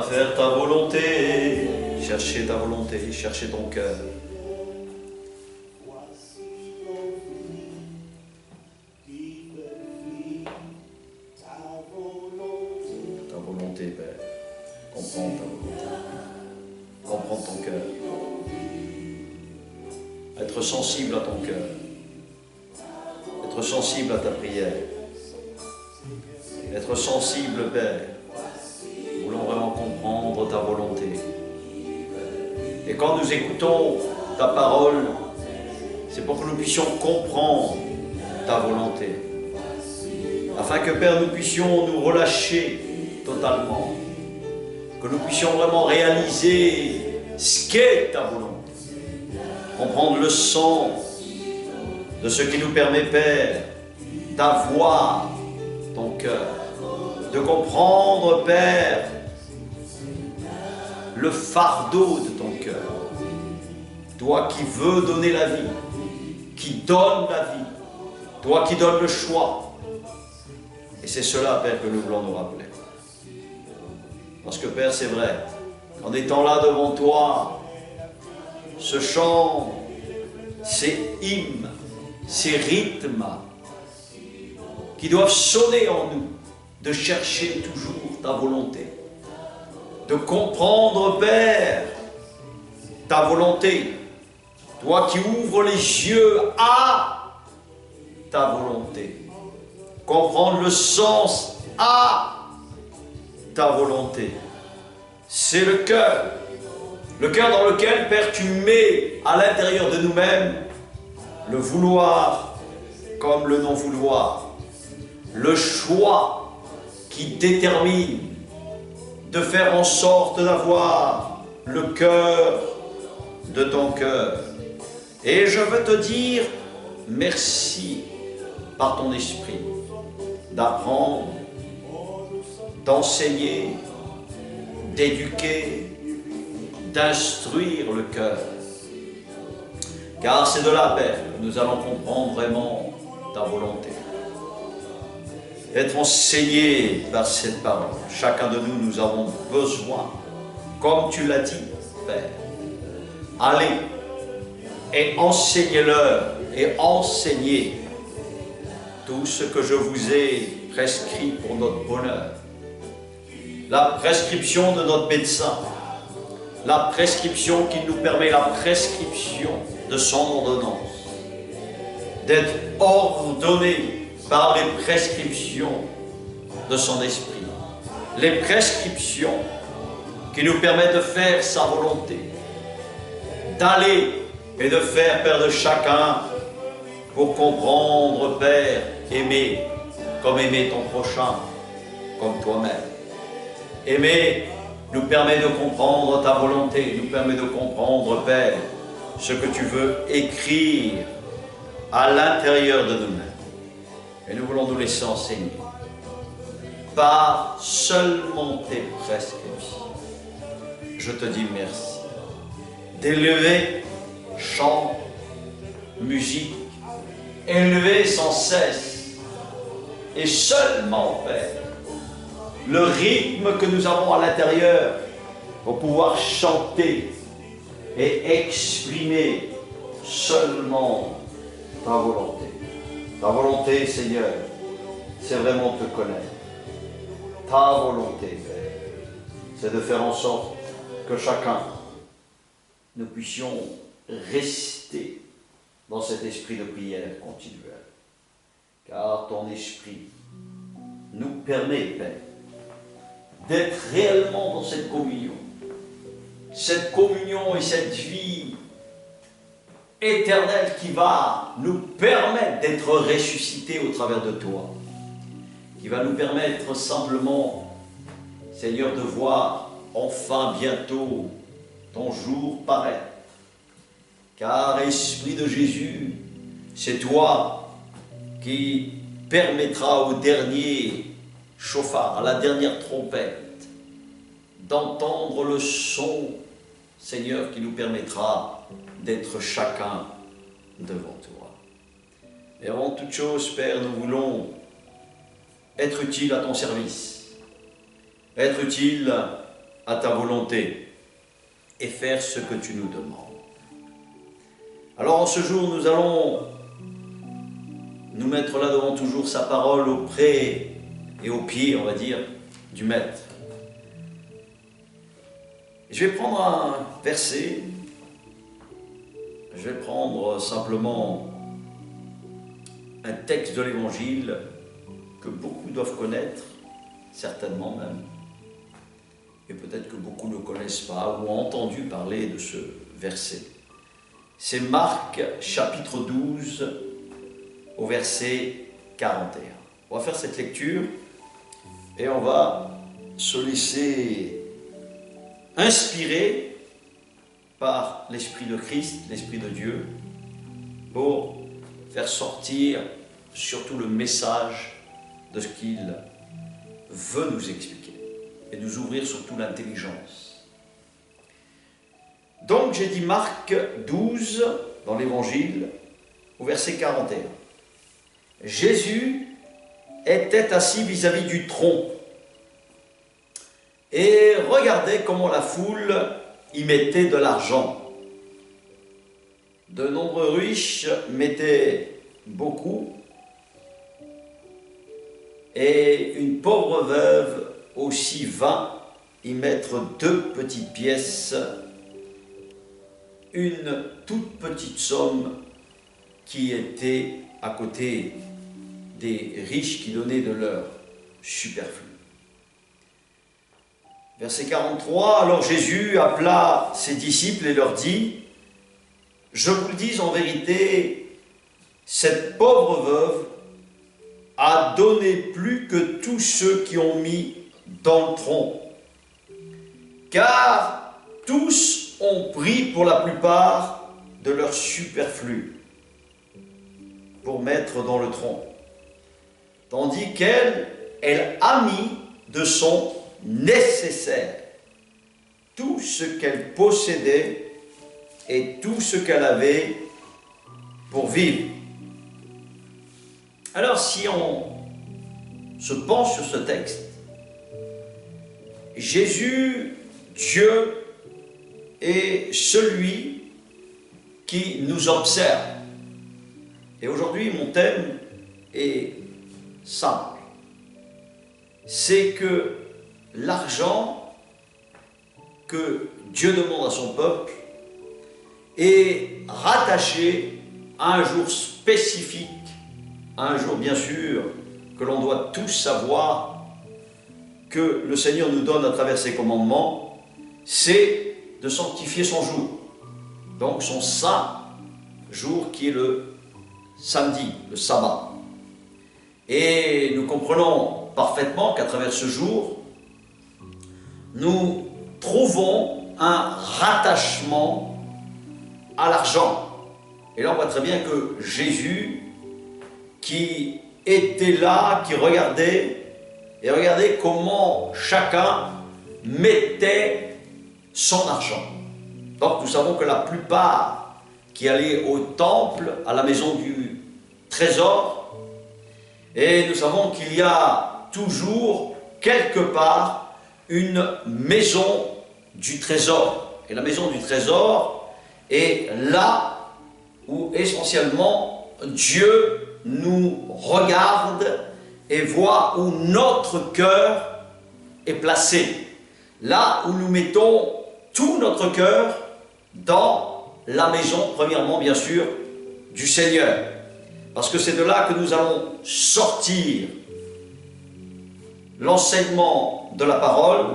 faire ta volonté, chercher ta volonté, chercher ton cœur. Ta volonté, Père, comprends ta volonté, comprends ton cœur. Être sensible à ton cœur, être sensible à ta prière, être sensible, Père. Nous voulons vraiment comprendre ta volonté. Et quand nous écoutons ta parole, c'est pour que nous puissions comprendre ta volonté. Afin que, Père, nous puissions nous relâcher totalement. Que nous puissions vraiment réaliser ce qu'est ta volonté. Comprendre le sens de ce qui nous permet, Père, d'avoir ton cœur. De comprendre, Père, le fardeau de ton cœur. Toi qui veux donner la vie, qui donne la vie, toi qui donnes le choix. Et c'est cela, Père, que nous voulons nous rappeler. Parce que, Père, c'est vrai, en étant là devant toi, ce chant, ces hymnes, ces rythmes qui doivent sonner en nous, de chercher toujours ta volonté, de comprendre, Père, ta volonté, toi qui ouvres les yeux à ta volonté, comprendre le sens à ta volonté. C'est le cœur dans lequel, Père, tu mets à l'intérieur de nous-mêmes le vouloir comme le non-vouloir, le choix qui détermine de faire en sorte d'avoir le cœur de ton cœur. Et je veux te dire merci par ton esprit d'apprendre, d'enseigner, d'éduquer, d'instruire le cœur. Car c'est de là, Père, que nous allons comprendre vraiment ta volonté. Être enseigné par cette parole. Chacun de nous, nous avons besoin, comme tu l'as dit, Père, allez et enseignez-leur et enseignez tout ce que je vous ai prescrit pour notre bonheur. La prescription de notre médecin, la prescription qui nous permet, la prescription de son ordonnance, d'être ordonné par les prescriptions de son esprit, les prescriptions qui nous permettent de faire sa volonté, d'aller et de faire, Père, de chacun pour comprendre, Père, aimer comme aimer ton prochain, comme toi-même. Aimer nous permet de comprendre ta volonté, nous permet de comprendre, Père, ce que tu veux écrire à l'intérieur de nous-mêmes. Et nous voulons nous laisser enseigner par seulement tes prescriptions. Je te dis merci d'élever chant, musique, élever sans cesse et seulement, Père, le rythme que nous avons à l'intérieur pour pouvoir chanter et exprimer seulement ta volonté. Ta volonté, Seigneur, c'est vraiment te connaître. Ta volonté, Père, c'est de faire en sorte que chacun, nous puissions rester dans cet esprit de prière continuelle. Car ton esprit nous permet, Père, d'être réellement dans cette communion et cette vie éternelle qui va nous permettre d'être ressuscités au travers de toi, qui va nous permettre simplement, Seigneur, de voir enfin bientôt ton jour paraître. Car, Esprit de Jésus, c'est toi qui permettra au dernier chauffard, à la dernière trompette, d'entendre le son, Seigneur, qui nous permettra d'être chacun devant toi. Et avant toute chose, Père, nous voulons être utiles à ton service, être utiles à ta volonté et faire ce que tu nous demandes. Alors en ce jour, nous allons nous mettre là devant toujours sa parole auprès et au pied, on va dire, du Maître. Je vais prendre un verset, je vais prendre simplement un texte de l'Évangile que beaucoup doivent connaître, certainement même, et peut-être que beaucoup ne connaissent pas ou ont entendu parler de ce verset. C'est Marc chapitre 12 au verset 41. On va faire cette lecture et on va se laisser inspirer par l'Esprit de Christ, l'Esprit de Dieu, pour faire sortir surtout le message de ce qu'il veut nous expliquer et nous ouvrir surtout l'intelligence. Donc j'ai dit Marc 12 dans l'Évangile au verset 41. Jésus était assis vis-à-vis du tronc et regardez comment la foule y mettait de l'argent. De nombreux riches mettaient beaucoup et une pauvre veuve aussi vint y mettre 2 petites pièces, une toute petite somme qui était à côté des riches qui donnaient de leur superflu. Verset 43, alors Jésus appela ses disciples et leur dit, « Je vous le dis en vérité, cette pauvre veuve a donné plus que tous ceux qui ont mis dans le tronc, car tous ont pris pour la plupart de leur superflu pour mettre dans le tronc, tandis qu'elle, elle a mis de son nécessaire, tout ce qu'elle possédait et tout ce qu'elle avait pour vivre. » Alors si on se penche sur ce texte, Jésus, Dieu, est celui qui nous observe. Et aujourd'hui, mon thème est simple. C'est que l'argent que Dieu demande à son peuple est rattaché à un jour spécifique, à un jour bien sûr que l'on doit tous savoir que le Seigneur nous donne à travers ses commandements, c'est de sanctifier son jour. Donc son saint jour qui est le samedi, le sabbat. Et nous comprenons parfaitement qu'à travers ce jour, nous trouvons un rattachement à l'argent. Et là on voit très bien que Jésus, qui était là, qui regardait, et regardez comment chacun mettait son argent. Donc nous savons que la plupart qui allaient au temple, à la maison du trésor, et nous savons qu'il y a toujours quelque part une maison du trésor. Et la maison du trésor est là où essentiellement Dieu nous regarde et voit où notre cœur est placé. Là où nous mettons tout notre cœur dans la maison, premièrement bien sûr, du Seigneur. Parce que c'est de là que nous allons sortir l'enseignement de la parole,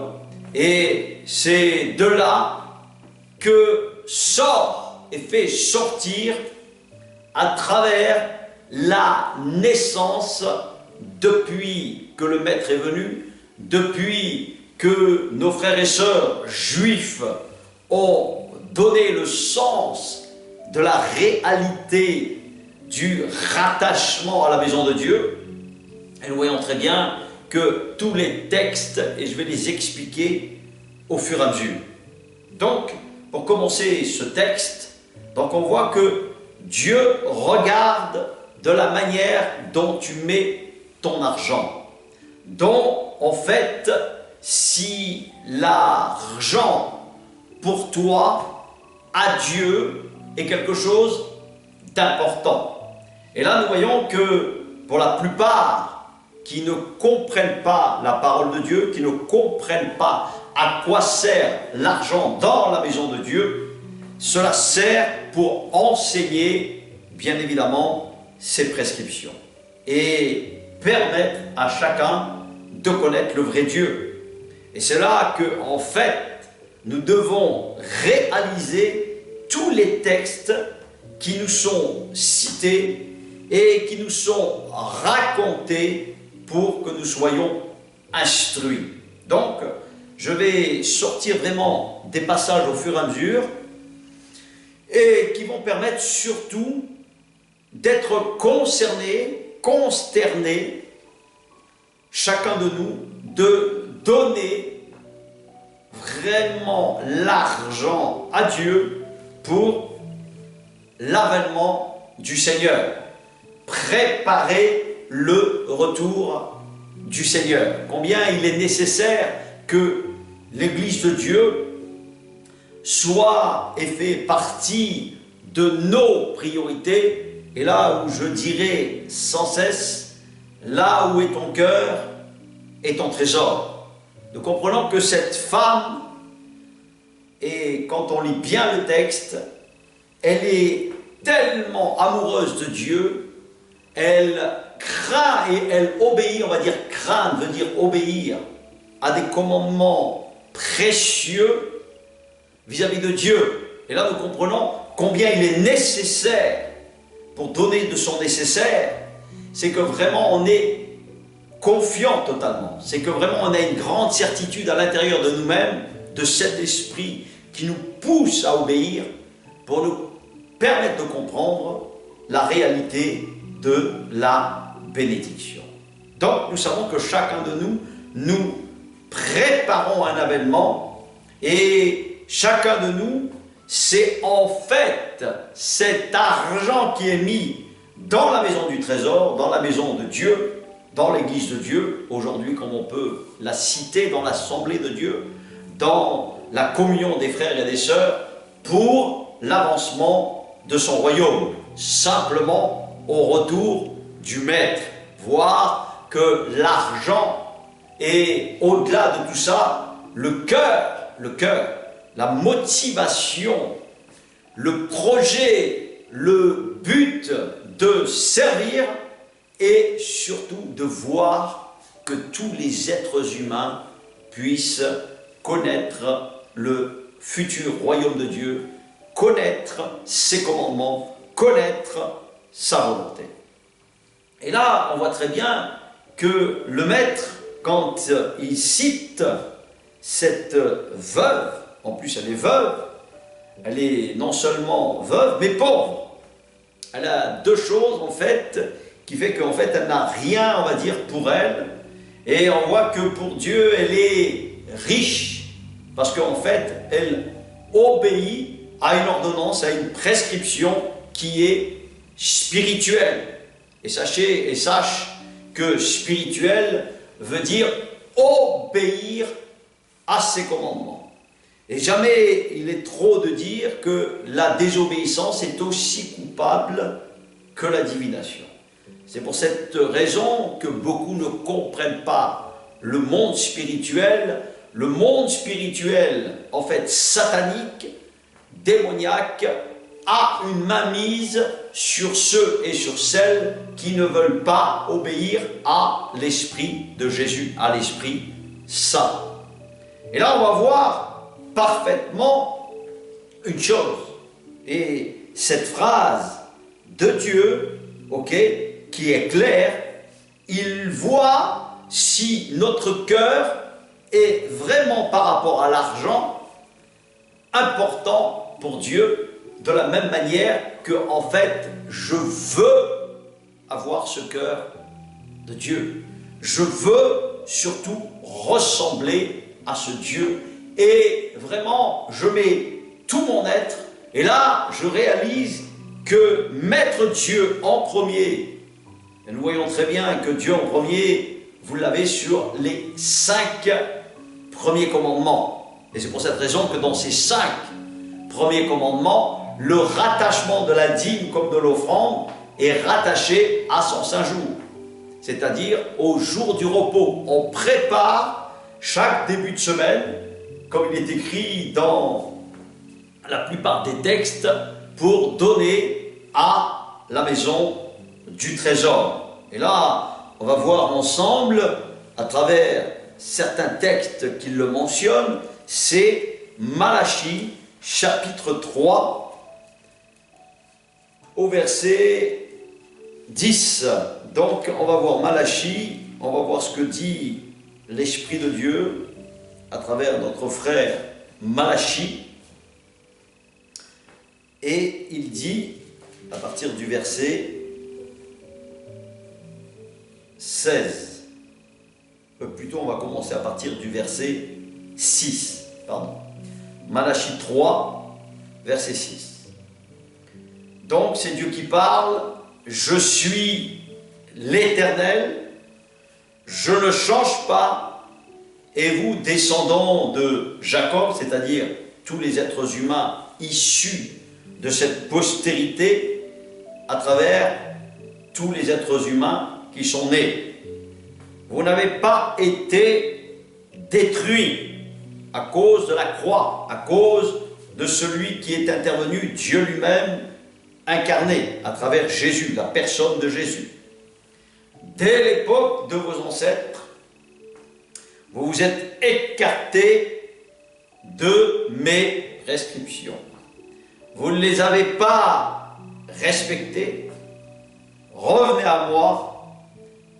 et c'est de là que sort et fait sortir à travers la naissance, depuis que le Maître est venu, depuis que nos frères et sœurs juifs ont donné le sens de la réalité du rattachement à la maison de Dieu. Et nous voyons très bien que tous les textes, et je vais les expliquer au fur et à mesure. Donc, pour commencer ce texte, donc on voit que Dieu regarde de la manière dont tu mets ton argent, dont en fait si l'argent pour toi, à Dieu, est quelque chose d'important. Et là, nous voyons que pour la plupart qui ne comprennent pas la parole de Dieu, qui ne comprennent pas à quoi sert l'argent dans la maison de Dieu, cela sert pour enseigner, bien évidemment, ses prescriptions et permettre à chacun de connaître le vrai Dieu. Et c'est là que, en fait, nous devons réaliser tous les textes qui nous sont cités et qui nous sont racontés pour que nous soyons instruits. Donc, je vais sortir vraiment des passages au fur et à mesure et qui vont permettre surtout d'être concernés, consternés, chacun de nous, de donner vraiment l'argent à Dieu pour l'avènement du Seigneur. Préparer le retour du Seigneur. Combien il est nécessaire que l'Église de Dieu soit et fait partie de nos priorités. Et là où je dirais sans cesse, là où est ton cœur est ton trésor. Nous comprenons que cette femme, et quand on lit bien le texte, elle est tellement amoureuse de Dieu, elle craint et elle obéit, on va dire craindre veut dire obéir à des commandements précieux vis-à-vis de Dieu. Et là nous comprenons combien il est nécessaire, pour donner de son nécessaire, c'est que vraiment on est confiant totalement, c'est que vraiment on a une grande certitude à l'intérieur de nous-mêmes, de cet esprit qui nous pousse à obéir pour nous permettre de comprendre la réalité de la bénédiction. Donc nous savons que chacun de nous, nous préparons un avènement et chacun de nous, c'est en fait cet argent qui est mis dans la maison du trésor, dans la maison de Dieu, dans l'église de Dieu, aujourd'hui comme on peut la citer dans l'assemblée de Dieu, dans la communion des frères et des sœurs, pour l'avancement de son royaume, simplement au retour du Maître. Voir que l'argent est au-delà de tout ça, le cœur, la motivation, le projet, le but de servir et surtout de voir que tous les êtres humains puissent connaître le futur royaume de Dieu, connaître ses commandements, connaître sa volonté. Et là, on voit très bien que le Maître, quand il cite cette veuve, en plus elle est veuve, elle est non seulement veuve, mais pauvre. Elle a deux choses en fait, qui fait qu'en fait elle n'a rien, on va dire, pour elle. Et on voit que pour Dieu, elle est riche, parce qu'en fait, elle obéit à une ordonnance, à une prescription qui est spirituelle. Et sache que spirituel veut dire obéir à ses commandements. Et jamais il est trop de dire que la désobéissance est aussi coupable que la divination. C'est pour cette raison que beaucoup ne comprennent pas le monde spirituel. Le monde spirituel, en fait satanique, démoniaque, a une mainmise sur ceux et sur celles qui ne veulent pas obéir à l'Esprit de Jésus, à l'Esprit Saint. Et là, on va voir parfaitement une chose. Et cette phrase de Dieu, ok, qui est claire, il voit si notre cœur est vraiment par rapport à l'argent important pour Dieu, de la même manière que en fait je veux avoir ce cœur de Dieu. Je veux surtout ressembler à ce Dieu et vraiment je mets tout mon être et là je réalise que mettre Dieu en premier, et nous voyons très bien que Dieu en premier, vous l'avez sur les 5 premiers commandements. Et c'est pour cette raison que dans ces 5 premiers commandements, le rattachement de la dîme comme de l'offrande est rattaché à son saint jour, c'est-à-dire au jour du repos. On prépare chaque début de semaine, comme il est écrit dans la plupart des textes, pour donner à la maison du trésor. Et là, on va voir ensemble, à travers certains textes qui le mentionnent, c'est Malachie, chapitre 3, au verset 10. Donc, on va voir Malachie, on va voir ce que dit l'Esprit de Dieu à travers notre frère Malachie. Et il dit, à partir du verset 16, plutôt on va commencer à partir du verset 6, pardon. Malachie 3, verset 6. Donc c'est Dieu qui parle, je suis l'Éternel, je ne change pas, et vous, descendants de Jacob, c'est-à-dire tous les êtres humains issus de cette postérité, à travers tous les êtres humains qui sont nés. Vous n'avez pas été détruits à cause de la croix, à cause de celui qui est intervenu, Dieu lui-même incarné à travers Jésus, la personne de Jésus. Dès l'époque de vos ancêtres, vous vous êtes écartés de mes prescriptions. Vous ne les avez pas respectées. Revenez à moi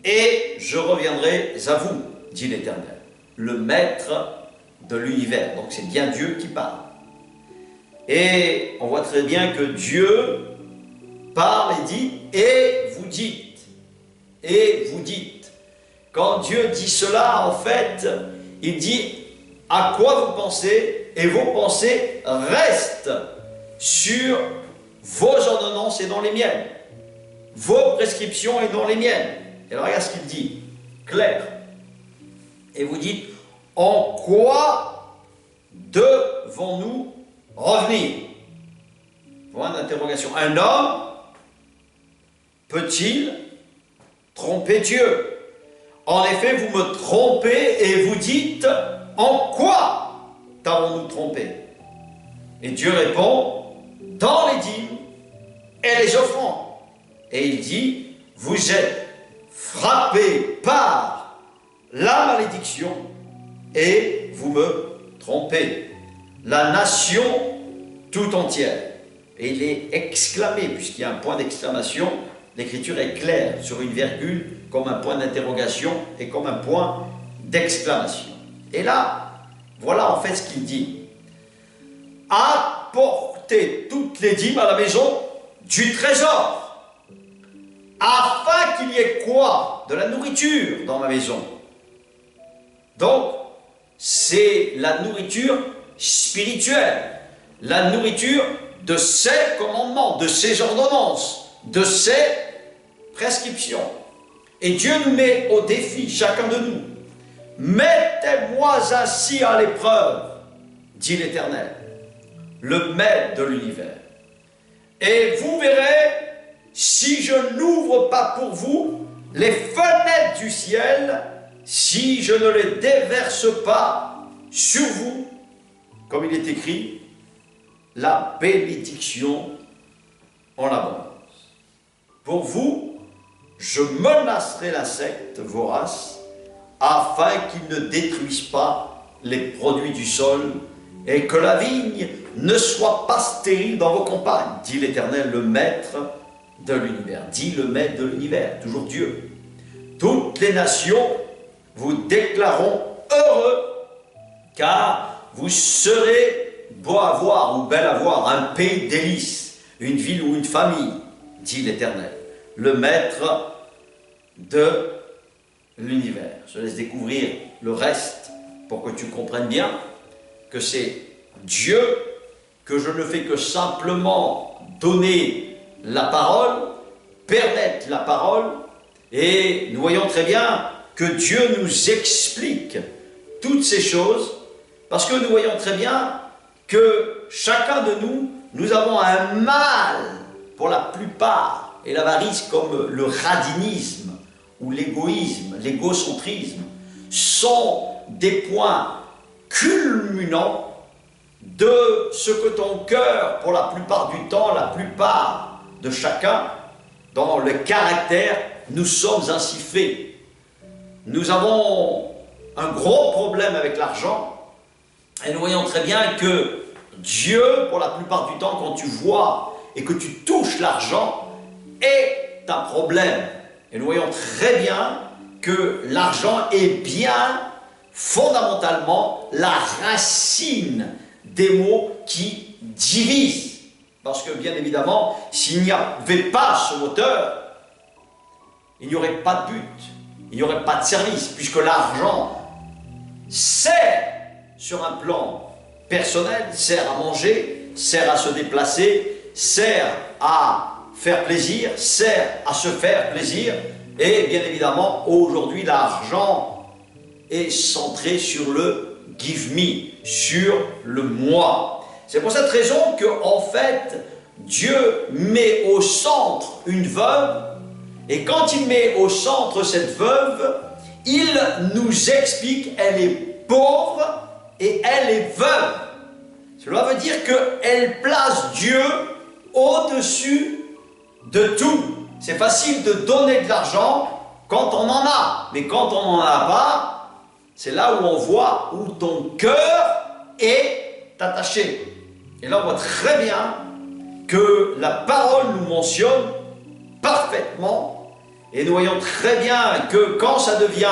et je reviendrai à vous, dit l'Éternel, le Maître de l'univers. Donc c'est bien Dieu qui parle. Et on voit très bien que Dieu parle et dit « et vous dites ». Et vous dites. Quand Dieu dit cela, en fait, il dit à quoi vous pensez, et vos pensées restent sur vos ordonnances et dans les miennes, vos prescriptions et dans les miennes. Et alors regarde ce qu'il dit, clair. Et vous dites, en quoi devons-nous revenir? Point d'interrogation. Un homme peut-il tromper Dieu? En effet, vous me trompez et vous dites, en quoi t'avons-nous trompé? Et Dieu répond, dans les dîmes et les offrandes. Et il dit, vous êtes frappés par la malédiction et vous me trompez. La nation tout entière. Et il est exclamé, puisqu'il y a un point d'exclamation, l'écriture est claire sur une virgule, comme un point d'interrogation et comme un point d'exclamation. Et là, voilà en fait ce qu'il dit. Apportez toutes les dîmes à la maison du trésor, afin qu'il y ait quoi? De la nourriture dans ma maison. Donc, c'est la nourriture spirituelle, la nourriture de ses commandements, de ses ordonnances, de ses prescriptions. Et Dieu nous met au défi, chacun de nous. Mettez-moi ainsi à l'épreuve, dit l'Éternel, le Maître de l'univers. Et vous verrez si je n'ouvre pas pour vous les fenêtres du ciel, si je ne les déverse pas sur vous, comme il est écrit, la bénédiction en abondance. Pour vous, je menacerai l'insecte vorace, afin qu'il ne détruise pas les produits du sol, et que la vigne ne soit pas stérile dans vos campagnes, dit l'Éternel, le Maître de l'univers. Dit le Maître de l'univers, toujours Dieu. Toutes les nations vous déclareront heureux, car vous serez beau à voir ou belle à voir, un pays délices, une ville ou une famille, dit l'Éternel, le Maître de l'univers. Je laisse découvrir le reste pour que tu comprennes bien que c'est Dieu, que je ne fais que simplement donner la parole, permettre la parole, et nous voyons très bien que Dieu nous explique toutes ces choses, parce que nous voyons très bien que chacun de nous, nous avons un mal pour la plupart, et l'avarice comme le radinisme ou l'égoïsme, l'égocentrisme, sont des points culminants de ce que ton cœur, pour la plupart du temps, la plupart de chacun, dans le caractère, nous sommes ainsi faits. Nous avons un gros problème avec l'argent, et nous voyons très bien que Dieu, pour la plupart du temps, quand tu vois et que tu touches l'argent, est un problème. Et nous voyons très bien que l'argent est bien fondamentalement la racine des maux qui divisent. Parce que bien évidemment, s'il n'y avait pas ce moteur, il n'y aurait pas de but, il n'y aurait pas de service, puisque l'argent sert sur un plan personnel, sert à manger, sert à se déplacer, sert à faire plaisir, sert à se faire plaisir, et bien évidemment, aujourd'hui, l'argent est centré sur le give me, sur le moi. C'est pour cette raison que, en fait, Dieu met au centre une veuve, et quand il met au centre cette veuve, il nous explique, elle est pauvre et elle est veuve. Cela veut dire qu'elle place Dieu au-dessus de tout. C'est facile de donner de l'argent quand on en a, mais quand on n'en a pas, c'est là où on voit où ton cœur est attaché. Et là, on voit très bien que la parole nous mentionne parfaitement, et nous voyons très bien que quand ça devient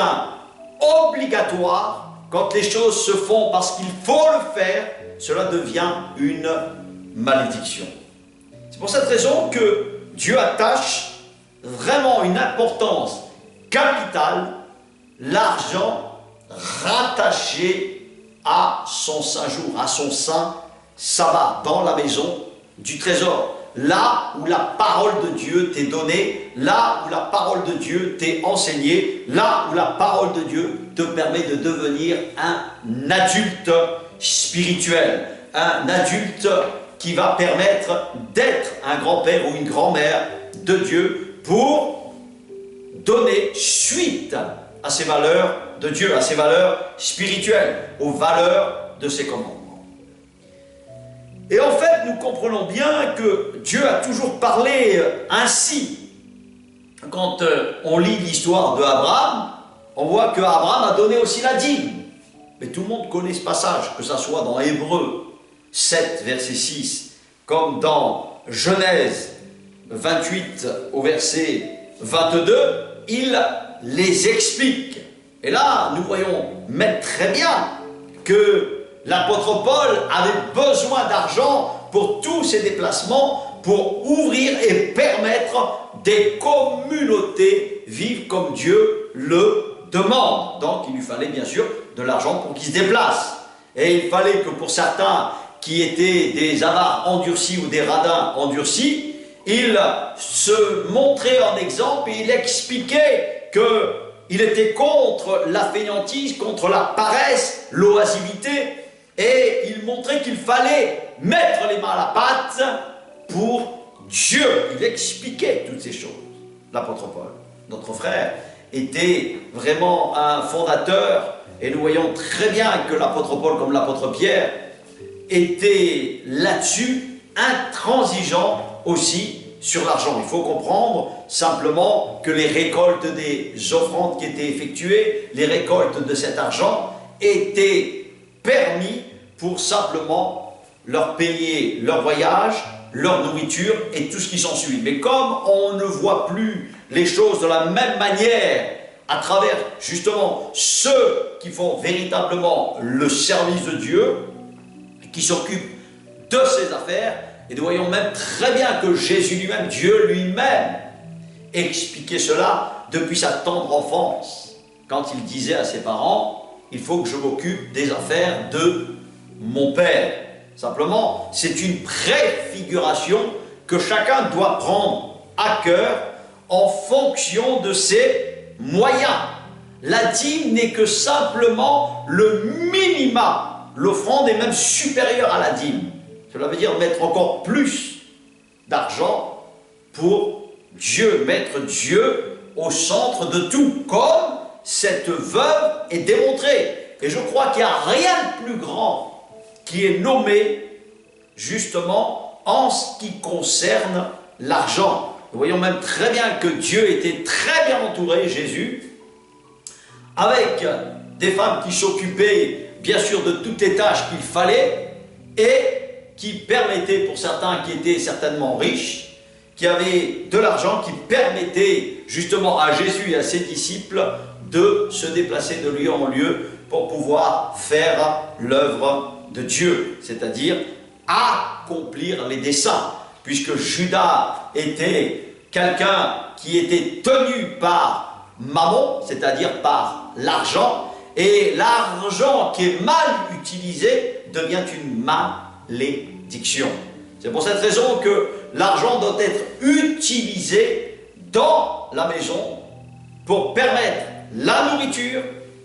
obligatoire, quand les choses se font parce qu'il faut le faire, cela devient une malédiction. C'est pour cette raison que Dieu attache vraiment une importance capitale, l'argent rattaché à son saint jour, à son saint sabbat, dans la maison du trésor. Là où la parole de Dieu t'est donnée, là où la parole de Dieu t'est enseignée, là où la parole de Dieu te permet de devenir un adulte spirituel, un adulte qui va permettre d'être un grand-père ou une grand-mère de Dieu pour donner suite à ces valeurs de Dieu, à ces valeurs spirituelles, aux valeurs de ses commandements. Et en fait, nous comprenons bien que Dieu a toujours parlé ainsi. Quand on lit l'histoire d'Abraham, on voit qu'Abraham a donné aussi la dîme. Mais tout le monde connaît ce passage, que ce soit dans Hébreux 7, verset 6, comme dans Genèse 28 au verset 22, il les explique. Et là, nous voyons même très bien que l'apôtre Paul avait besoin d'argent pour tous ses déplacements, pour ouvrir et permettre des communautés vivre comme Dieu le demande. Donc il lui fallait bien sûr de l'argent pour qu'il se déplace. Et il fallait que pour certains qui étaient des avares endurcis ou des radins endurcis, il se montrait en exemple et il expliquait qu'il était contre la fainéantise, contre la paresse, l'oisivité. Et il montrait qu'il fallait mettre les mains à la pâte pour Dieu. Il expliquait toutes ces choses. L'apôtre Paul, notre frère, était vraiment un fondateur. Et nous voyons très bien que l'apôtre Paul, comme l'apôtre Pierre, était là-dessus intransigeant aussi sur l'argent. Il faut comprendre simplement que les récoltes des offrandes qui étaient effectuées, les récoltes de cet argent, étaient permis pour simplement leur payer leur voyage, leur nourriture et tout ce qui s'ensuit. Mais comme on ne voit plus les choses de la même manière à travers justement ceux qui font véritablement le service de Dieu, qui s'occupent de ses affaires, et nous voyons même très bien que Jésus lui-même, Dieu lui-même, expliquait cela depuis sa tendre enfance, quand il disait à ses parents, il faut que je m'occupe des affaires de mon Père. Simplement, c'est une préfiguration que chacun doit prendre à cœur en fonction de ses moyens. La dîme n'est que simplement le minima. L'offrande est même supérieure à la dîme. Cela veut dire mettre encore plus d'argent pour Dieu, mettre Dieu au centre de tout, comme cette veuve est démontrée. Et je crois qu'il n'y a rien de plus grand qui est nommé justement en ce qui concerne l'argent. Nous voyons même très bien que Dieu était très bien entouré, Jésus, avec des femmes qui s'occupaient bien sûr de toutes les tâches qu'il fallait et qui permettaient, pour certains qui étaient certainement riches, qui avaient de l'argent, qui permettaient justement à Jésus et à ses disciples de se déplacer de lieu en lieu pour pouvoir faire l'œuvre de Dieu, c'est-à-dire accomplir les desseins, puisque Judas était quelqu'un qui était tenu par Mammon, c'est-à-dire par l'argent, et l'argent qui est mal utilisé devient une malédiction. C'est pour cette raison que l'argent doit être utilisé dans la maison pour permettre la nourriture,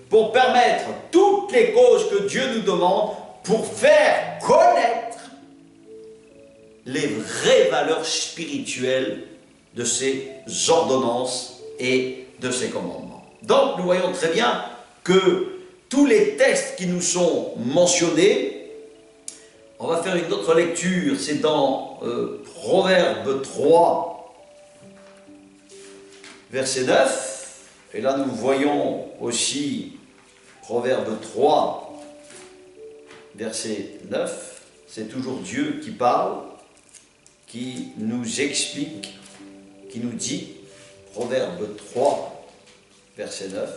pour permettre toutes les causes que Dieu nous demande, pour faire connaître les vraies valeurs spirituelles de ses ordonnances et de ses commandements. Donc nous voyons très bien que tous les textes qui nous sont mentionnés, on va faire une autre lecture, c'est dans Proverbe 3, verset 9, et là nous voyons aussi Proverbe 3, verset 9, c'est toujours Dieu qui parle, qui nous explique, qui nous dit, Proverbe 3, verset 9,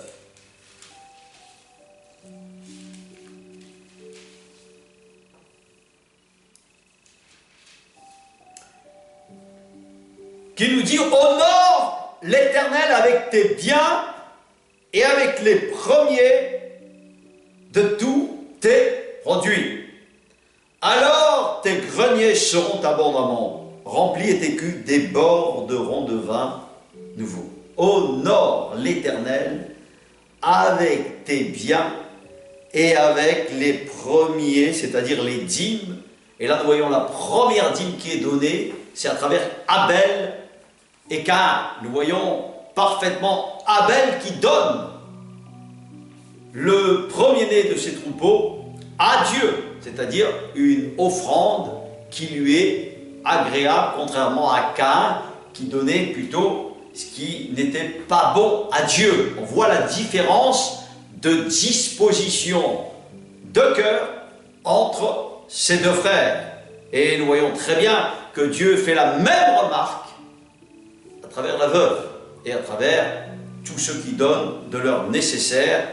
qui nous dit « Honore l'Éternel avec tes biens et avec les premiers de tous tes produits. Alors tes greniers seront abondamment remplis et tes cuves déborderont de vin nouveau. Honore l'Éternel avec tes biens et avec les premiers, c'est-à-dire les dîmes. » Et là nous voyons la première dîme qui est donnée, c'est à travers Abel et Caïn. Nous voyons parfaitement Abel qui donne le premier-né de ses troupeaux à Dieu, c'est-à-dire une offrande qui lui est agréable, contrairement à Caïn qui donnait plutôt ce qui n'était pas bon à Dieu. On voit la différence de disposition de cœur entre ces deux frères. Et nous voyons très bien que Dieu fait la même remarque à travers la veuve et à travers tous ceux qui donnent de leur nécessaire,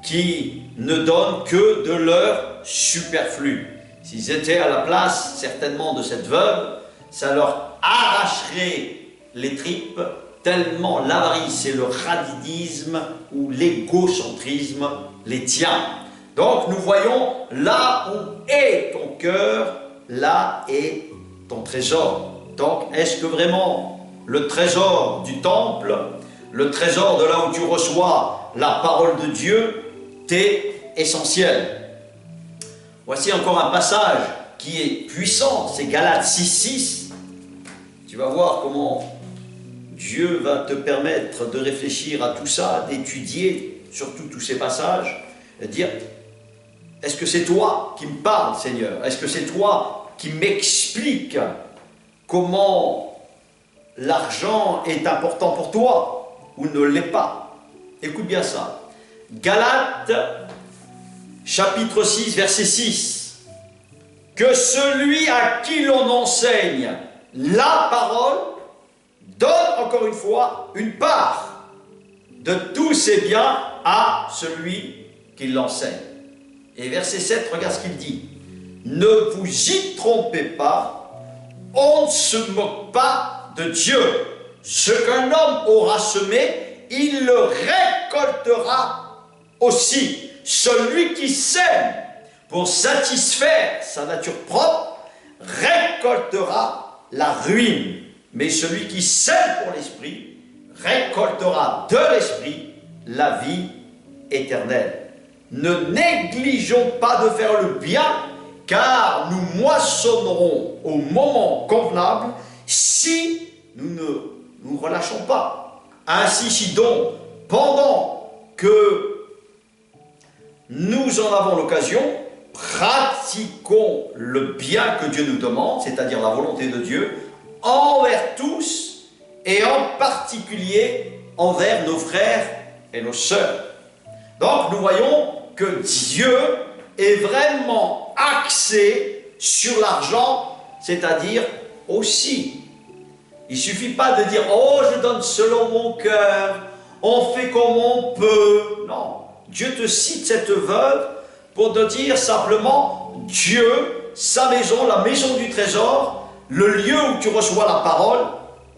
qui ne donnent que de leur superflu. S'ils étaient à la place certainement de cette veuve, ça leur arracherait les tripes, tellement l'avarice et le radidisme ou l'égocentrisme les tient. Donc nous voyons, là où est ton cœur, là est ton trésor. Donc est-ce que vraiment le trésor du temple, le trésor de là où tu reçois la parole de Dieu, t'est essentiel? Voici encore un passage qui est puissant, c'est Galates 6.6. Tu vas voir comment Dieu va te permettre de réfléchir à tout ça, d'étudier surtout tous ces passages, et de dire, est-ce que c'est toi qui me parles, Seigneur? Est-ce que c'est toi qui m'expliques comment l'argent est important pour toi ou ne l'est pas? Écoute bien ça. Galates, chapitre 6, verset 6. Que celui à qui l'on enseigne la parole donne encore une fois une part de tous ses biens à celui qui l'enseigne. Et verset 7, regarde ce qu'il dit. Ne vous y trompez pas, on ne se moque pas de Dieu. Ce qu'un homme aura semé, il le récoltera aussi. Celui qui sème pour satisfaire sa nature propre récoltera la ruine. Mais celui qui sème pour l'esprit récoltera de l'esprit la vie éternelle. Ne négligeons pas de faire le bien, car nous moissonnerons au moment convenable si nous ne nous relâchons pas. Ainsi, si donc, pendant que nous en avons l'occasion, pratiquons le bien que Dieu nous demande, c'est-à-dire la volonté de Dieu, envers tous et en particulier envers nos frères et nos sœurs. Donc nous voyons que Dieu est vraiment axé sur l'argent, c'est-à-dire aussi. Il ne suffit pas de dire « Oh, je donne selon mon cœur, on fait comme on peut ». Non, Dieu te cite cette veuve pour te dire simplement « Dieu, sa maison, la maison du trésor, le lieu où tu reçois la parole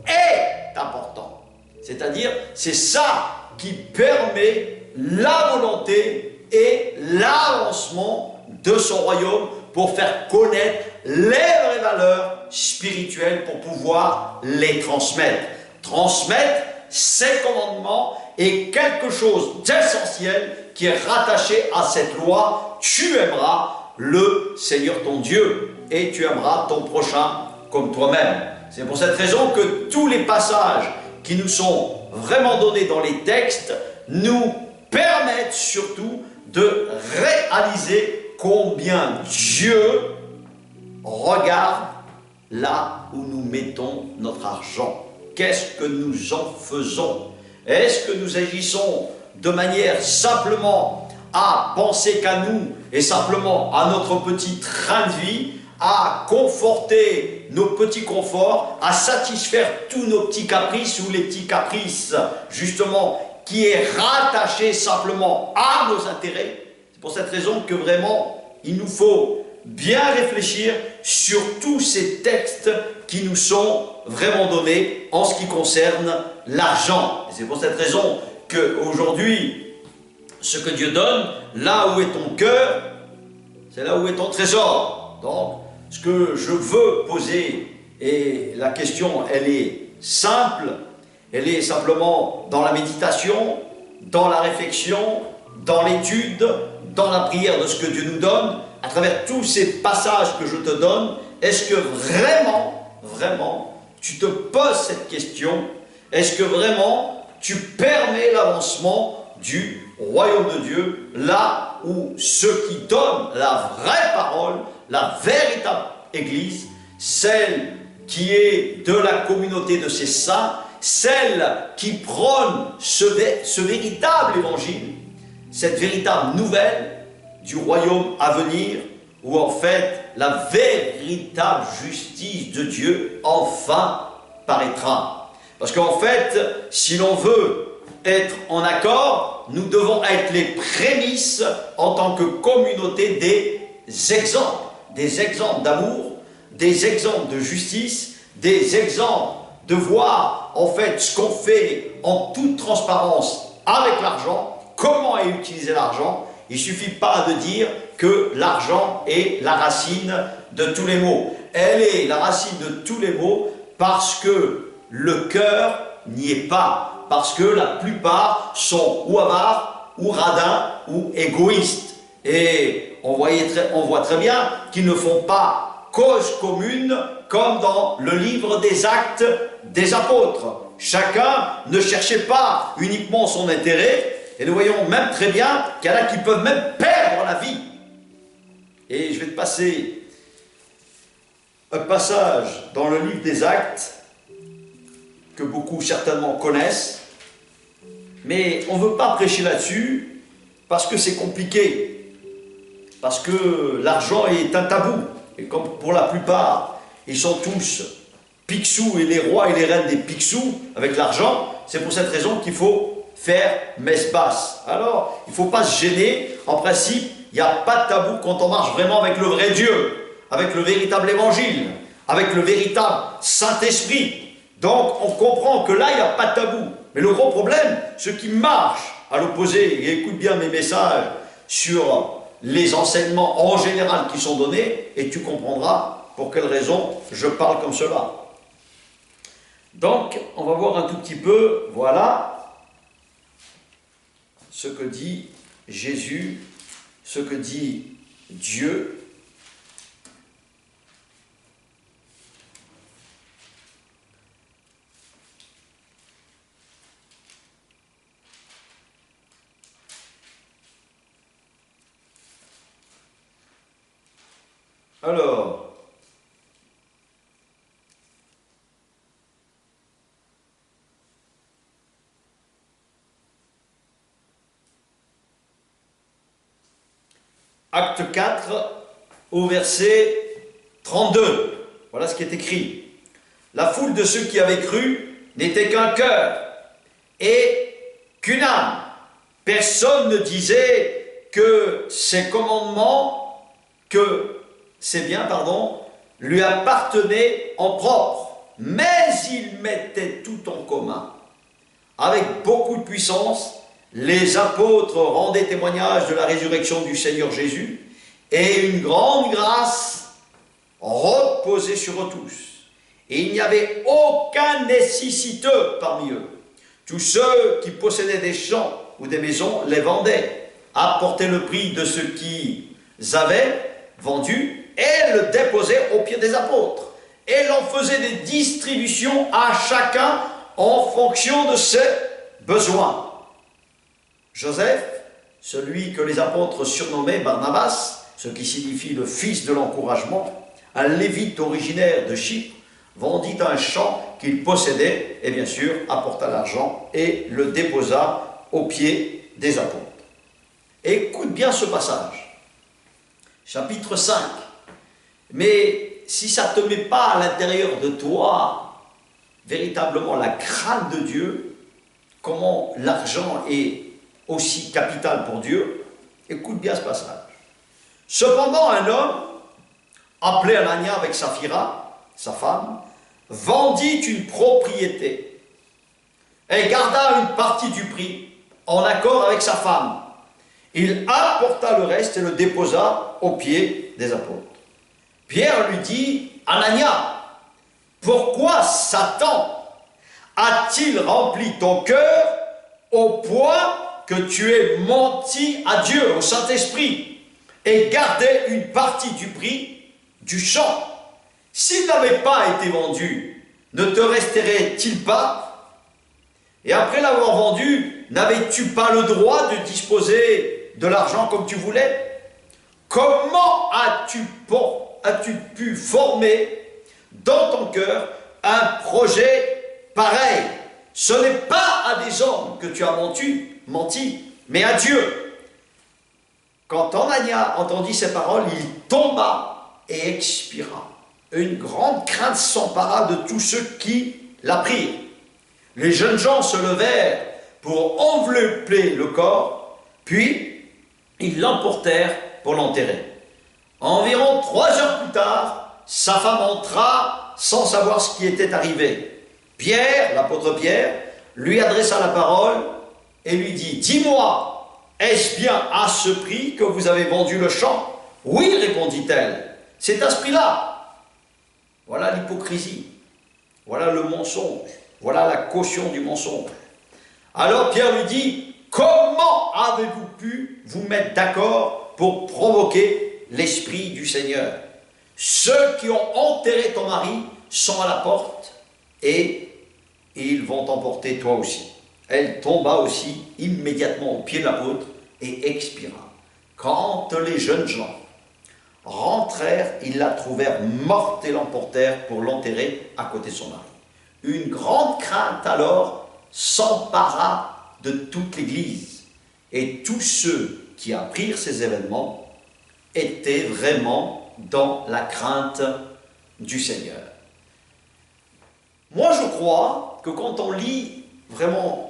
est important ». C'est-à-dire, c'est ça qui permet la volonté et l'avancement de son royaume pour faire connaître les vraies valeurs spirituelles pour pouvoir les transmettre. Transmettre ces commandements est quelque chose d'essentiel qui est rattaché à cette loi. Tu aimeras le Seigneur ton Dieu et tu aimeras ton prochain comme toi-même. C'est pour cette raison que tous les passages qui nous sont vraiment donnés dans les textes nous permettent surtout de réaliser combien Dieu regarde là où nous mettons notre argent. Qu'est-ce que nous en faisons? Est-ce que nous agissons de manière simplement à penser qu'à nous et simplement à notre petit train de vie, à conforter nos petits conforts, à satisfaire tous nos petits caprices ou les petits caprices justement qui est rattaché simplement à nos intérêts? C'est pour cette raison que vraiment il nous faut bien réfléchir sur tous ces textes qui nous sont vraiment donnés en ce qui concerne l'argent. C'est pour cette raison qu'aujourd'hui, ce que Dieu donne, là où est ton cœur, c'est là où est ton trésor. Donc, ce que je veux poser, et la question, elle est simple, elle est simplement dans la méditation, dans la réflexion, dans l'étude, dans la prière de ce que Dieu nous donne, à travers tous ces passages que je te donne. Est-ce que vraiment, tu te poses cette question? Est-ce que vraiment, tu permets l'avancement du royaume de Dieu, là où ceux qui donnent la vraie parole, la véritable Église, celle qui est de la communauté de ses saints, celle qui prône ce véritable évangile, cette véritable nouvelle du royaume à venir, où en fait la véritable justice de Dieu enfin paraîtra. Parce qu'en fait, si l'on veut être en accord, nous devons être les prémices en tant que communauté des exemples d'amour, des exemples de justice, des exemples de voir en fait ce qu'on fait en toute transparence avec l'argent, comment est utilisé l'argent. Il ne suffit pas de dire que l'argent est la racine de tous les maux. Elle est la racine de tous les maux parce que le cœur n'y est pas. Parce que la plupart sont ou avares, ou radins, ou égoïstes. Et on voit très bien qu'ils ne font pas cause commune comme dans le livre des Actes des Apôtres. Chacun ne cherchait pas uniquement son intérêt. Et nous voyons même très bien qu'il y en a qui peuvent même perdre la vie. Et je vais te passer un passage dans le livre des Actes que beaucoup certainement connaissent. Mais on ne veut pas prêcher là-dessus parce que c'est compliqué. Parce que l'argent est un tabou. Et comme pour la plupart, ils sont tous picsous et les rois et les reines des picsous avec l'argent, c'est pour cette raison qu'il faut faire messe basse. Alors, il ne faut pas se gêner. En principe, il n'y a pas de tabou quand on marche vraiment avec le vrai Dieu, avec le véritable évangile, avec le véritable Saint-Esprit. Donc, on comprend que là, il n'y a pas de tabou. Mais le gros problème, ceux qui marchent à l'opposé, et écoute bien mes messages sur les enseignements en général qui sont donnés, et tu comprendras pour quelle raison je parle comme cela. Donc, on va voir un tout petit peu, voilà, ce que dit Jésus, ce que dit Dieu. Alors, Acte 4, au verset 32. Voilà ce qui est écrit. La foule de ceux qui avaient cru n'était qu'un cœur et qu'une âme. Personne ne disait que ces commandements, lui appartenaient en propre. Mais ils mettaient tout en commun. Avec beaucoup de puissance, les apôtres rendaient témoignage de la résurrection du Seigneur Jésus, et une grande grâce reposait sur eux tous. Et il n'y avait aucun nécessiteux parmi eux. Tous ceux qui possédaient des champs ou des maisons les vendaient, apportaient le prix de ce qu'ils avaient vendu et le déposaient aux pieds des apôtres. Et l'on faisait des distributions à chacun en fonction de ses besoins. Joseph, celui que les apôtres surnommaient Barnabas, ce qui signifie le fils de l'encouragement, un lévite originaire de Chypre, vendit un champ qu'il possédait et bien sûr apporta l'argent et le déposa aux pieds des apôtres. Écoute bien ce passage, chapitre 5. Mais si ça ne te met pas à l'intérieur de toi véritablement la crainte de Dieu, comment l'argent est aussi capital pour Dieu, écoute bien ce passage. Cependant, un homme, appelé Anania avec Saphira, sa femme, vendit une propriété et garda une partie du prix en accord avec sa femme. Il apporta le reste et le déposa aux pieds des apôtres. Pierre lui dit, Anania, pourquoi Satan a-t-il rempli ton cœur au point que tu aies menti à Dieu, au Saint-Esprit, et gardé une partie du prix du champ? S'il n'avait pas été vendu, ne te resterait-il pas? Et après l'avoir vendu, n'avais-tu pas le droit de disposer de l'argent comme tu voulais? Comment as-tu pu former dans ton cœur un projet pareil? Ce n'est pas à des hommes que tu as menti, mais à Dieu. Quand Anania entendit ces paroles, il tomba et expira. Une grande crainte s'empara de tous ceux qui l'apprirent. Les jeunes gens se levèrent pour envelopper le corps, puis ils l'emportèrent pour l'enterrer. Environ 3 heures plus tard, sa femme entra sans savoir ce qui était arrivé. Pierre, l'apôtre Pierre, lui adressa la parole et lui dit, « Dis-moi, est-ce bien à ce prix que vous avez vendu le champ ?» « Oui, répondit-elle, c'est à ce prix-là. » Voilà l'hypocrisie, voilà le mensonge, voilà la caution du mensonge. Alors Pierre lui dit, « Comment avez-vous pu vous mettre d'accord pour provoquer l'Esprit du Seigneur? Ceux qui ont enterré ton mari sont à la porte et ils vont t'emporter toi aussi. » Elle tomba aussi immédiatement aux pieds de l'apôtre et expira. Quand les jeunes gens rentrèrent, ils la trouvèrent morte et l'emportèrent pour l'enterrer à côté de son mari. Une grande crainte alors s'empara de toute l'Église. Et tous ceux qui apprirent ces événements étaient vraiment dans la crainte du Seigneur. Moi, je crois que quand on lit vraiment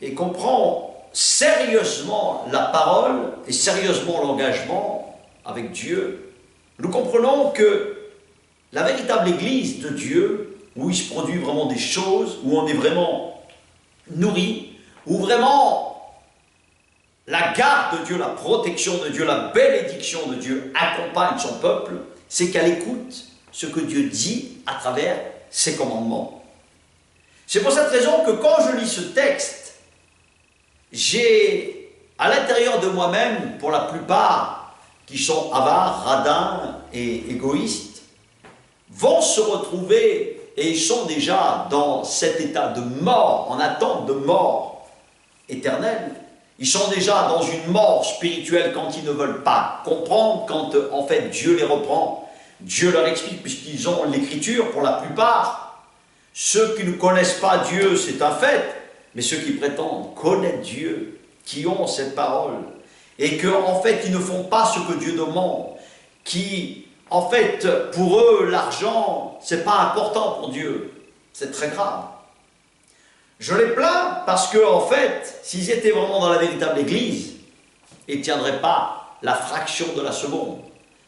et comprend sérieusement la parole et sérieusement l'engagement avec Dieu, nous comprenons que la véritable Église de Dieu, où il se produit vraiment des choses, où on est vraiment nourri, où vraiment la garde de Dieu, la protection de Dieu, la bénédiction de Dieu accompagne son peuple, c'est qu'elle écoute ce que Dieu dit à travers ses commandements. C'est pour cette raison que quand je lis ce texte, j'ai à l'intérieur de moi-même, pour la plupart, qui sont avares, radins et égoïstes, vont se retrouver, et ils sont déjà dans cet état de mort, en attente de mort éternelle. Ils sont déjà dans une mort spirituelle quand ils ne veulent pas comprendre, quand en fait Dieu les reprend, Dieu leur explique, puisqu'ils ont l'écriture pour la plupart. Ceux qui ne connaissent pas Dieu, c'est un fait, mais ceux qui prétendent connaître Dieu, qui ont cette parole, et qu'en fait ils ne font pas ce que Dieu demande, qui en fait pour eux l'argent c'est pas important pour Dieu, c'est très grave. Je les plains parce que en fait s'ils étaient vraiment dans la véritable église, ils ne tiendraient pas la fraction de la seconde,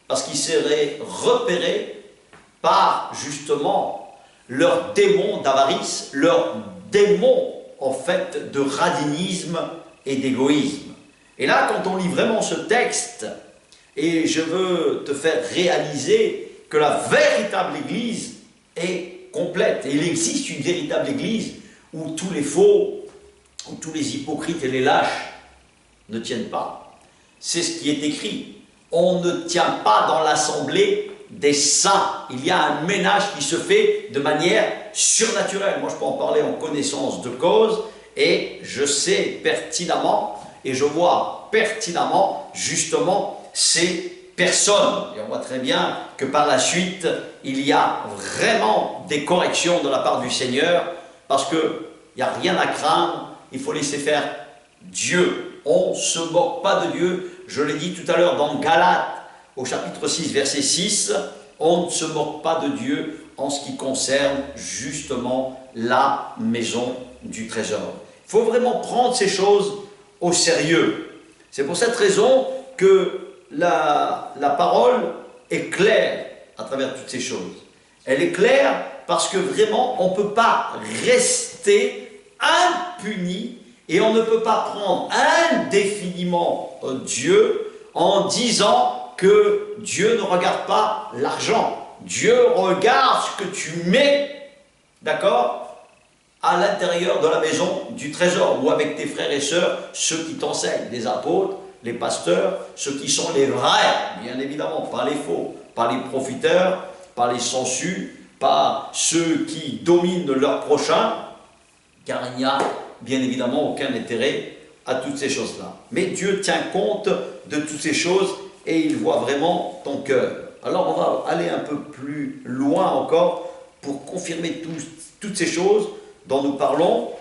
parce qu'ils seraient repérés par justement leur démon d'avarice, leur démon en fait de radinisme et d'égoïsme. Et là, quand on lit vraiment ce texte, et je veux te faire réaliser que la véritable Église est complète, et il existe une véritable Église où tous les faux, où tous les hypocrites et les lâches ne tiennent pas. C'est ce qui est écrit. On ne tient pas dans l'assemblée des saints. Il y a un ménage qui se fait de manière surnaturelle. Moi, je peux en parler en connaissance de cause, et je sais pertinemment, et je vois pertinemment, justement, ces personnes. Et on voit très bien que par la suite, il y a vraiment des corrections de la part du Seigneur, parce qu'il n'y a rien à craindre, il faut laisser faire Dieu. On ne se moque pas de Dieu. Je l'ai dit tout à l'heure dans Galates, au chapitre 6, verset 6, on ne se moque pas de Dieu en ce qui concerne justement la maison du trésor. Il faut vraiment prendre ces choses au sérieux. C'est pour cette raison que la parole est claire à travers toutes ces choses. Elle est claire parce que vraiment on ne peut pas rester impuni et on ne peut pas prendre indéfiniment Dieu en disant que Dieu ne regarde pas l'argent. Dieu regarde ce que tu mets, d'accord, à l'intérieur de la maison du trésor, ou avec tes frères et sœurs, ceux qui t'enseignent, les apôtres, les pasteurs, ceux qui sont les vrais, bien évidemment, pas les faux, pas les profiteurs, pas les sensus, pas ceux qui dominent leur prochain, car il n'y a bien évidemment aucun intérêt à toutes ces choses-là. Mais Dieu tient compte de toutes ces choses et il voit vraiment ton cœur. Alors on va aller un peu plus loin encore pour confirmer toutes ces choses dont nous parlons.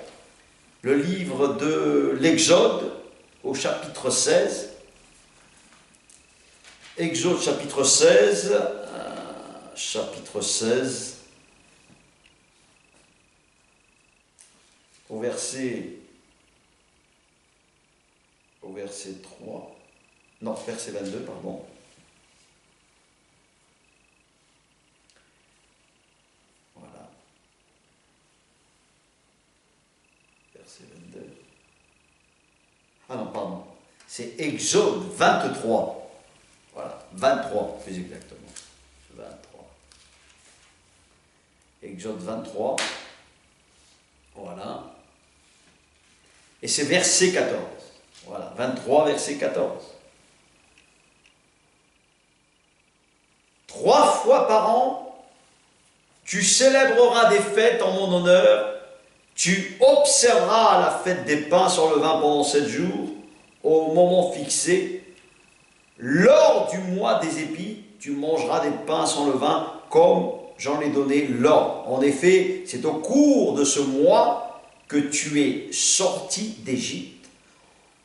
Le livre de l'Exode au chapitre 16. Exode chapitre 16, au verset 3, non, verset 22, pardon. Voilà. Verset 22. Ah non, pardon. C'est Exode 23. Voilà, 23, plus exactement. 23. Exode 23. Voilà. Et c'est verset 14. Voilà, 23, verset 14. 3 fois par an, tu célébreras des fêtes en mon honneur, tu observeras la fête des pains sans levain pendant 7 jours, au moment fixé. Lors du mois des épis, tu mangeras des pains sans levain, comme j'en ai donné l'ordre. En effet, c'est au cours de ce mois que tu es sorti d'Égypte.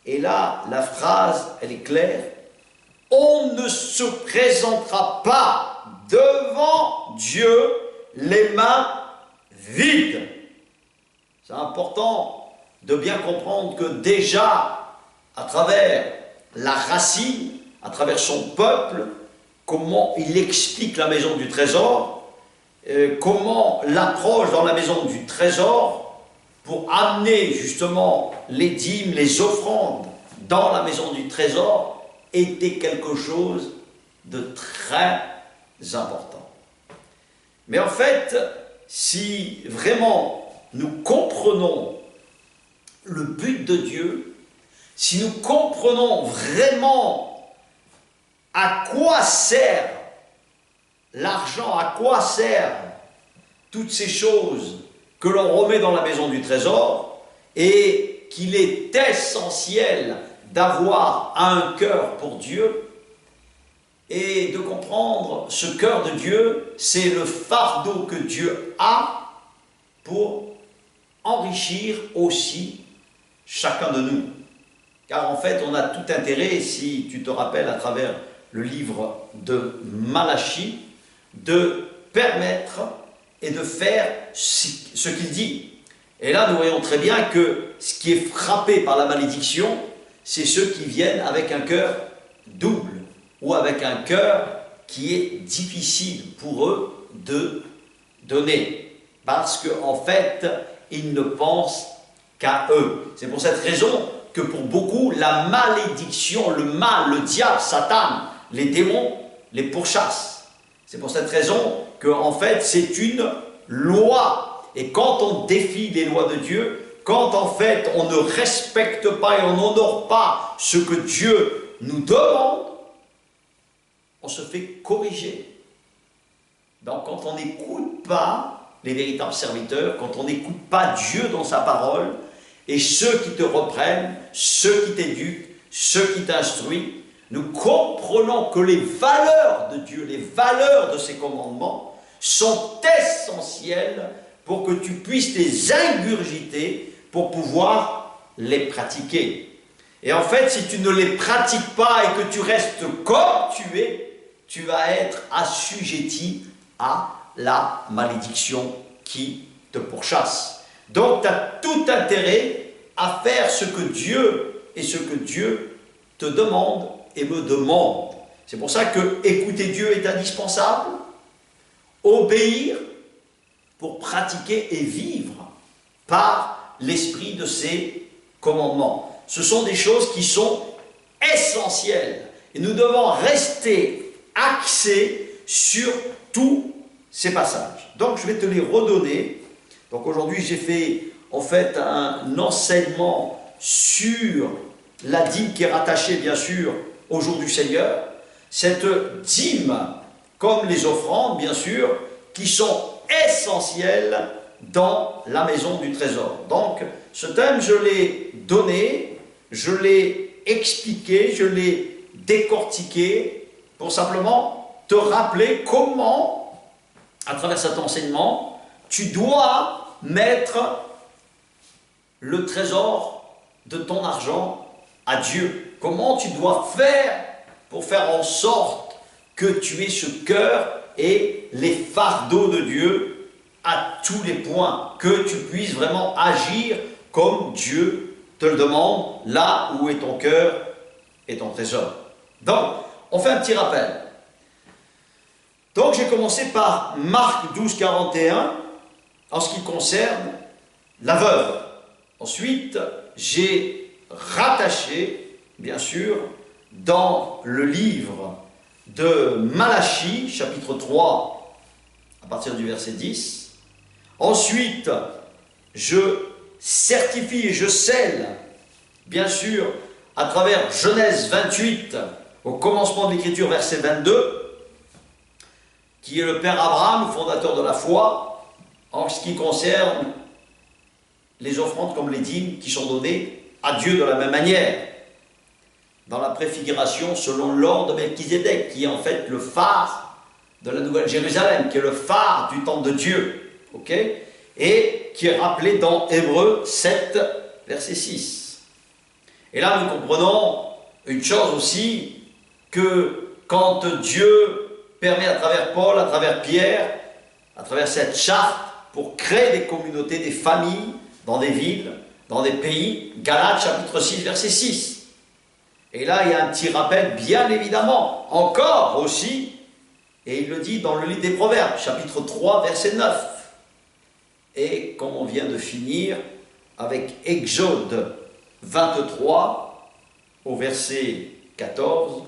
Et là, la phrase, elle est claire. On ne se présentera pas devant Dieu les mains vides. C'est important de bien comprendre que déjà, à travers la racine, à travers son peuple, comment il explique la maison du trésor, comment l'approche dans la maison du trésor pour amener justement les dîmes, les offrandes dans la maison du trésor était quelque chose de très important. Mais en fait, si vraiment nous comprenons le but de Dieu, si nous comprenons vraiment à quoi sert l'argent, à quoi servent toutes ces choses que l'on remet dans la maison du trésor, et qu'il est essentiel d'avoir un cœur pour Dieu, et de comprendre ce cœur de Dieu, c'est le fardeau que Dieu a pour enrichir aussi chacun de nous. Car en fait, on a tout intérêt, si tu te rappelles à travers le livre de Malachie, de permettre et de faire ce qu'il dit. Et là, nous voyons très bien que ce qui est frappé par la malédiction, c'est ceux qui viennent avec un cœur double, ou avec un cœur qui est difficile pour eux de donner. Parce qu'en fait, ils ne pensent qu'à eux. C'est pour cette raison que pour beaucoup, la malédiction, le mal, le diable, Satan, les démons, les pourchassent. C'est pour cette raison que, en fait, c'est une loi. Et quand on défie les lois de Dieu, quand en fait on ne respecte pas et on n'honore pas ce que Dieu nous demande, on se fait corriger. Donc quand on n'écoute pas les véritables serviteurs, quand on n'écoute pas Dieu dans sa parole, et ceux qui te reprennent, ceux qui t'éduquent, ceux qui t'instruisent, nous comprenons que les valeurs de Dieu, les valeurs de ses commandements, sont essentielles pour que tu puisses les ingurgiter, pour pouvoir les pratiquer. Et en fait, si tu ne les pratiques pas et que tu restes comme tu es, tu vas être assujetti à la malédiction qui te pourchasse. Donc, tu as tout intérêt à faire ce que Dieu et ce que Dieu te demande et me demande. C'est pour ça que écouter Dieu est indispensable, obéir pour pratiquer et vivre par l'esprit de ses commandements. Ce sont des choses qui sont essentielles et nous devons rester axés sur tous ces passages. Donc je vais te les redonner. Donc aujourd'hui j'ai fait en fait un enseignement sur la dîme qui est rattachée bien sûr au jour du Seigneur. Cette dîme, comme les offrandes bien sûr, qui sont essentielles dans la maison du trésor. Donc ce thème je l'ai donné, je l'ai expliqué, je l'ai décortiqué pour simplement te rappeler comment, à travers cet enseignement, tu dois mettre le trésor de ton argent à Dieu. Comment tu dois faire pour faire en sorte que tu aies ce cœur et les fardeaux de Dieu à tous les points, que tu puisses vraiment agir comme Dieu te le demande, là où est ton cœur et ton trésor. Donc, on fait un petit rappel. Donc, j'ai commencé par Marc 12, 41, en ce qui concerne la veuve. Ensuite, j'ai rattaché, bien sûr, dans le livre de Malachie, chapitre 3, à partir du verset 10. Ensuite, je certifie et je scelle, bien sûr, à travers Genèse 28, au commencement de l'écriture, verset 22, qui est le Père Abraham, le fondateur de la foi, en ce qui concerne les offrandes comme les dîmes qui sont données à Dieu de la même manière, dans la préfiguration selon l'ordre de Melchizedek, qui est en fait le phare de la Nouvelle Jérusalem, qui est le phare du temple de Dieu, ok, et qui est rappelé dans Hébreux 7, verset 6. Et là, nous comprenons une chose aussi, que quand Dieu permet à travers Paul, à travers Pierre, à travers cette charte, pour créer des communautés, des familles, dans des villes, dans des pays, Galates chapitre 6, verset 6. Et là, il y a un petit rappel, bien évidemment, encore aussi, et il le dit dans le livre des Proverbes, chapitre 3, verset 9. Et comme on vient de finir, avec Exode 23, au verset 14,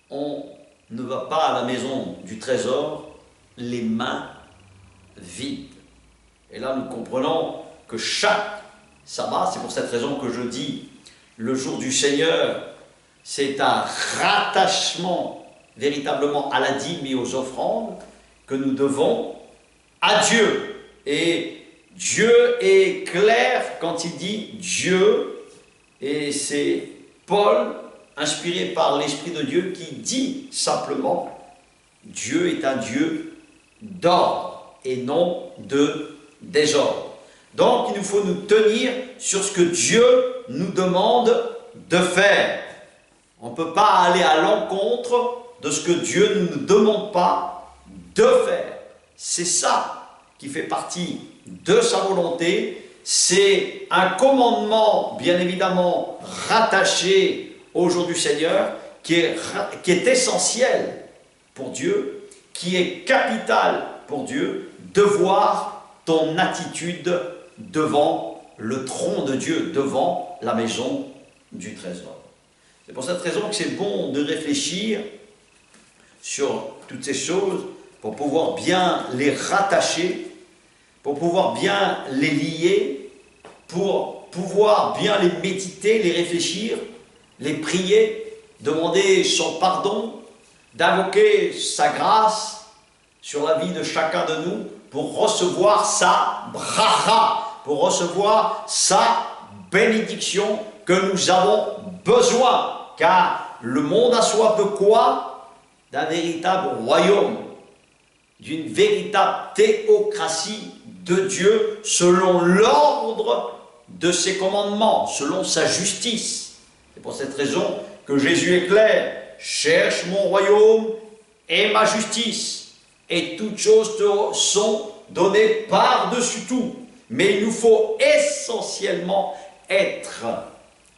on ne va pas à la maison du trésor les mains vides. Et là, nous comprenons que chaque sabbat, c'est pour cette raison que je dis Le jour du Seigneur, c'est un rattachement véritablement à la dîme et aux offrandes que nous devons à Dieu. Et Dieu est clair quand il dit Dieu, et c'est Paul, inspiré par l'Esprit de Dieu, qui dit simplement Dieu est un Dieu d'ordre et non de désordre. Donc il nous faut nous tenir sur ce que Dieu nous demande de faire. On ne peut pas aller à l'encontre de ce que Dieu ne nous demande pas de faire. C'est ça qui fait partie de sa volonté. C'est un commandement, bien évidemment, rattaché au jour du Seigneur, qui est essentiel pour Dieu, qui est capital pour Dieu, de voir ton attitude devant le trône de Dieu, devant la maison du trésor. C'est pour cette raison que c'est bon de réfléchir sur toutes ces choses pour pouvoir bien les rattacher, pour pouvoir bien les lier, pour pouvoir bien les méditer, les réfléchir, les prier, demander son pardon, d'invoquer sa grâce sur la vie de chacun de nous pour recevoir sa bracha, pour recevoir sa bénédiction que nous avons besoin, car le monde a soif de quoi? D'un véritable royaume, d'une véritable théocratie de Dieu selon l'ordre de ses commandements, selon sa justice. C'est pour cette raison que Jésus est clair: cherche mon royaume et ma justice, et toutes choses te sont données par-dessus tout. Mais il nous faut essentiellement être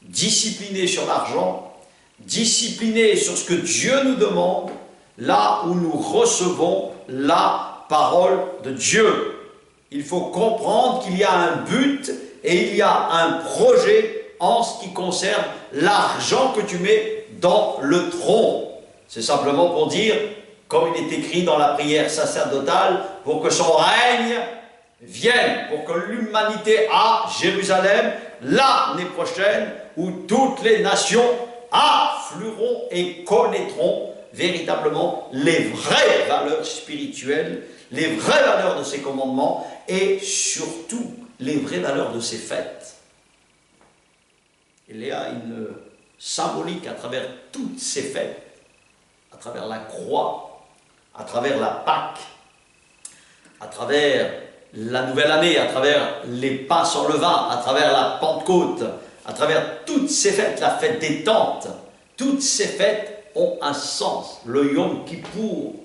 disciplinés sur l'argent, disciplinés sur ce que Dieu nous demande, là où nous recevons la parole de Dieu. Il faut comprendre qu'il y a un but et il y a un projet en ce qui concerne l'argent que tu mets dans le tronc. C'est simplement pour dire, comme il est écrit dans la prière sacerdotale, pour que son règne vienne, pour que l'humanité à Jérusalem, l'année prochaine, où toutes les nations afflueront et connaîtront véritablement les vraies valeurs spirituelles, les vraies valeurs de ses commandements et surtout les vraies valeurs de ses fêtes. Il y a une symbolique à travers toutes ces fêtes, à travers la croix, à travers la Pâque, à travers la nouvelle année, à travers les pains sans levain, à travers la Pentecôte, à travers toutes ces fêtes, la fête des tentes, toutes ces fêtes ont un sens, le Yom Kippour,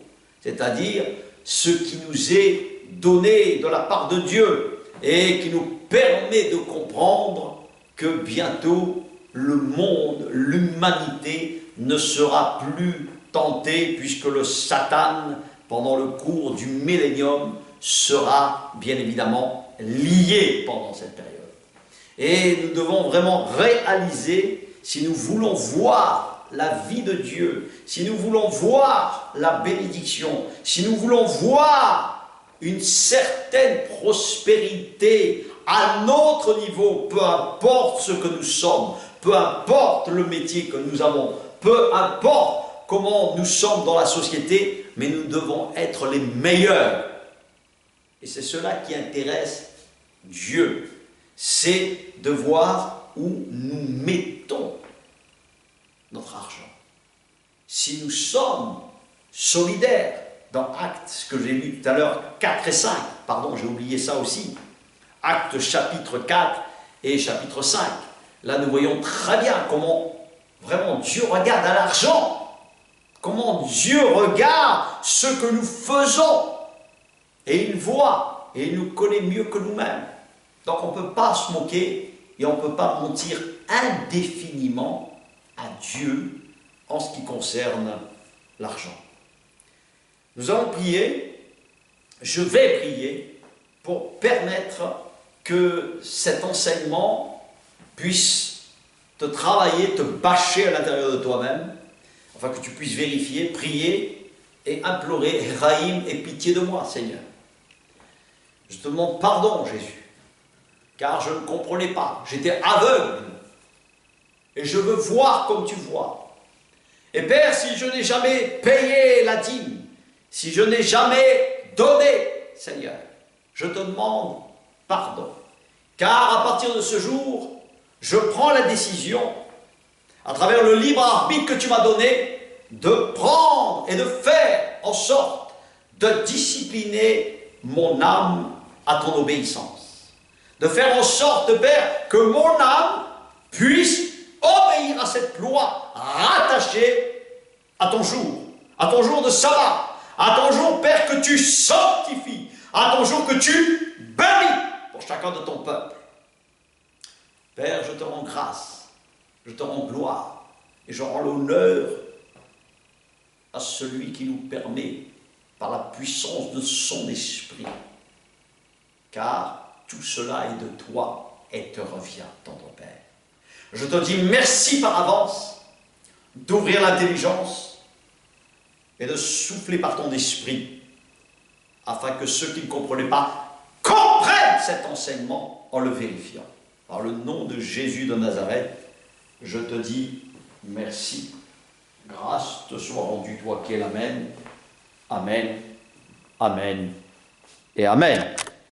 c'est-à-dire ce qui nous est donné de la part de Dieu et qui nous permet de comprendre que bientôt le monde, l'humanité ne sera plus tentée puisque le Satan, pendant le cours du millénium, sera bien évidemment lié pendant cette période. Et nous devons vraiment réaliser, si nous voulons voir la vie de Dieu, si nous voulons voir la bénédiction, si nous voulons voir une certaine prospérité à notre niveau, peu importe ce que nous sommes, peu importe le métier que nous avons, peu importe comment nous sommes dans la société, mais nous devons être les meilleurs. Et c'est cela qui intéresse Dieu, c'est de voir où nous mettons notre argent. Si nous sommes solidaires dans Actes, ce que j'ai lu tout à l'heure, 4 et 5, pardon, j'ai oublié ça aussi, Actes chapitre 4 et chapitre 5, là nous voyons très bien comment vraiment Dieu regarde à l'argent, comment Dieu regarde ce que nous faisons, et il voit, et il nous connaît mieux que nous-mêmes. Donc on ne peut pas se moquer, et on ne peut pas mentir indéfiniment à Dieu en ce qui concerne l'argent. Nous allons prier, je vais prier, pour permettre que cet enseignement puisse te travailler, te bâcher à l'intérieur de toi-même, afin que tu puisses vérifier, prier et implorer, Raïm, aie pitié de moi, Seigneur. Je te demande pardon, Jésus, car je ne comprenais pas, j'étais aveugle. Et je veux voir comme tu vois. Et Père, si je n'ai jamais payé la dîme, si je n'ai jamais donné, Seigneur, je te demande pardon. Car à partir de ce jour, je prends la décision, à travers le libre arbitre que tu m'as donné, de prendre et de faire en sorte de discipliner mon âme à ton obéissance. De faire en sorte, Père, que mon âme puisse obéir à cette loi rattachée à ton jour de sabbat, à ton jour, Père, que tu sanctifies, à ton jour que tu bénis pour chacun de ton peuple. Père, je te rends grâce, je te rends gloire, et je rends l'honneur à celui qui nous permet, par la puissance de son esprit, car tout cela est de toi et te revient, tendre Père. Je te dis merci par avance d'ouvrir l'intelligence et de souffler par ton esprit, afin que ceux qui ne comprenaient pas comprennent cet enseignement en le vérifiant. Par le nom de Jésus de Nazareth, je te dis merci. Grâce te soit rendue, toi qui es l'Amen. Amen, Amen et Amen.